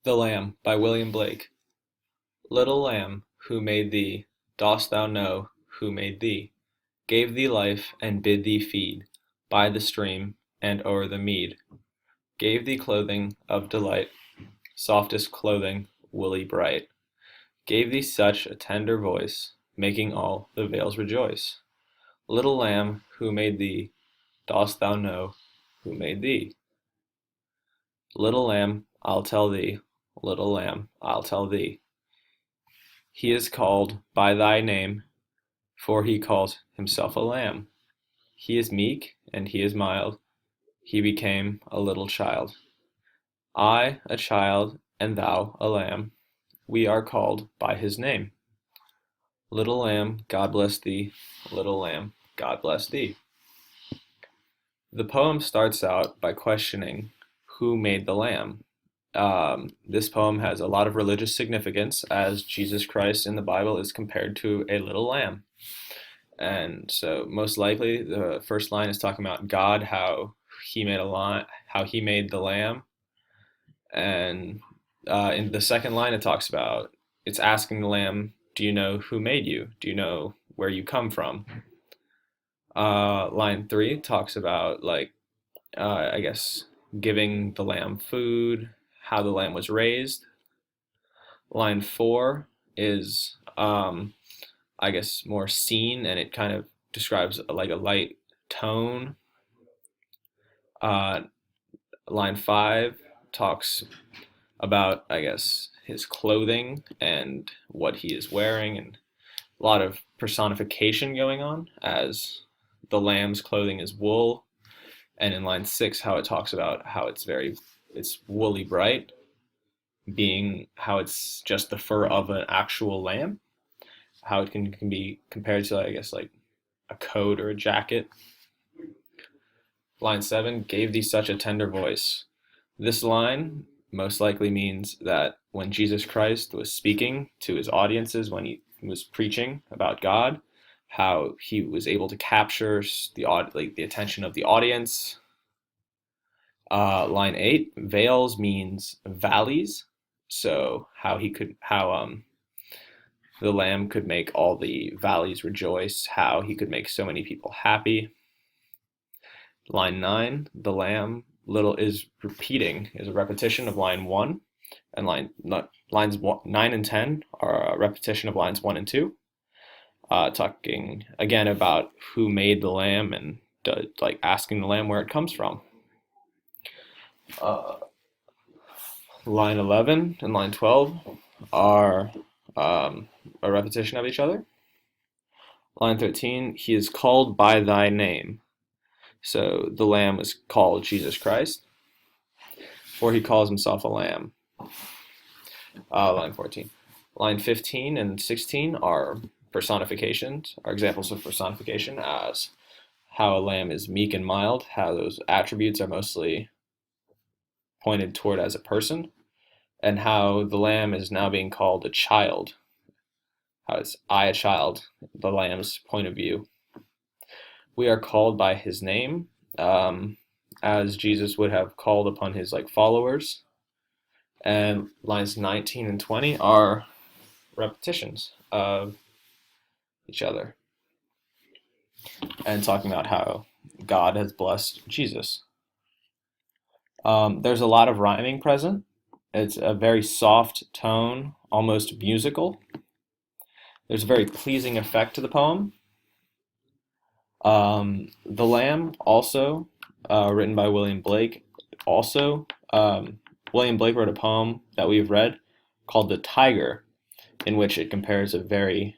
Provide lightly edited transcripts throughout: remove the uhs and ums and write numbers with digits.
The Lamb by William Blake. Little lamb, who made thee? Dost thou know who made thee? Gave thee life and bid thee feed by the stream and o'er the mead. Gave thee clothing of delight, softest clothing, woolly bright. Gave thee such a tender voice, making all the vales rejoice. Little lamb, who made thee? Dost thou know who made thee? Little lamb, I'll tell thee. Little lamb, I'll tell thee. He is called by thy name, for he calls himself a lamb. He is meek and he is mild. He became a little child. I, a child, and thou, a lamb. We are called by his name. Little lamb, God bless thee. Little lamb, God bless thee. The poem starts out by questioning who made the lamb. This poem has a lot of religious significance, as Jesus Christ in the Bible is compared to a little lamb. And so most likely the first line is talking about God, how he made the lamb. And in the second line it's asking the lamb, do you know who made you? Do you know where you come from? Line 3 talks about I guess giving the lamb food, how the lamb was raised. Line 4 is I guess more scene, and it kind of describes like a light tone. Uh, Line 5 talks about, I guess, his clothing and what he is wearing, and a lot of personification going on, as the lamb's clothing is wool. And in line 6, how it talks about how it's woolly bright, being how it's just the fur of an actual lamb, how it can be compared to, I guess, like a coat or a jacket. Line 7, gave thee such a tender voice. This line most likely means that when Jesus Christ was speaking to his audiences, when he was preaching about God, how he was able to capture the attention of the audience. Line 8, vales means valleys. So how the lamb could make all the valleys rejoice, how he could make so many people happy. Line 9, the lamb little is a repetition of line 1, and lines 9 and 10 are a repetition of lines 1 and 2, talking again about who made the lamb and asking the lamb where it comes from. Line 11 and line 12 are a repetition of each other. Line 13, he is called by thy name. So the lamb is called Jesus Christ, for he calls himself a lamb. Line 14. Line 15 and 16 are examples of personification, as how a lamb is meek and mild, how those attributes are mostly pointed toward as a person, and how the lamb is now being called a child. How it's I, a child, the lamb's point of view. We are called by his name, as Jesus would have called upon his followers. And lines 19 and 20 are repetitions of each other, and talking about how God has blessed Jesus. There's a lot of rhyming present. It's a very soft tone, almost musical. There's a very pleasing effect to the poem. The Lamb, also written by William Blake. William Blake wrote a poem that we've read called The Tiger, in which it compares a very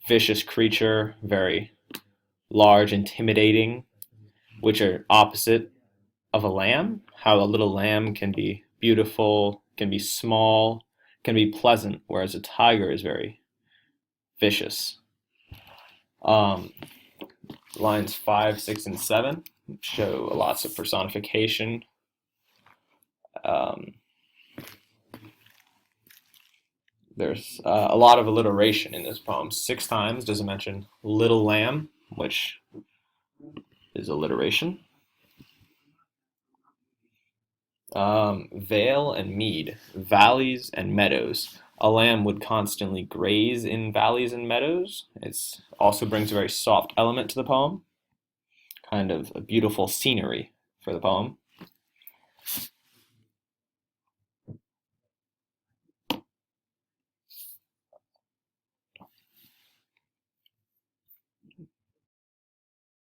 vicious creature, very large, intimidating, which are opposite of a lamb. How a little lamb can be beautiful, can be small, can be pleasant, whereas a tiger is very vicious. Lines 5, 6, and 7 show lots of personification. There's a lot of alliteration in this poem. 6 times does it mention little lamb, which is alliteration. Vale and mead, valleys and meadows. A lamb would constantly graze in valleys and meadows. It also brings a very soft element to the poem, kind of a beautiful scenery for the poem.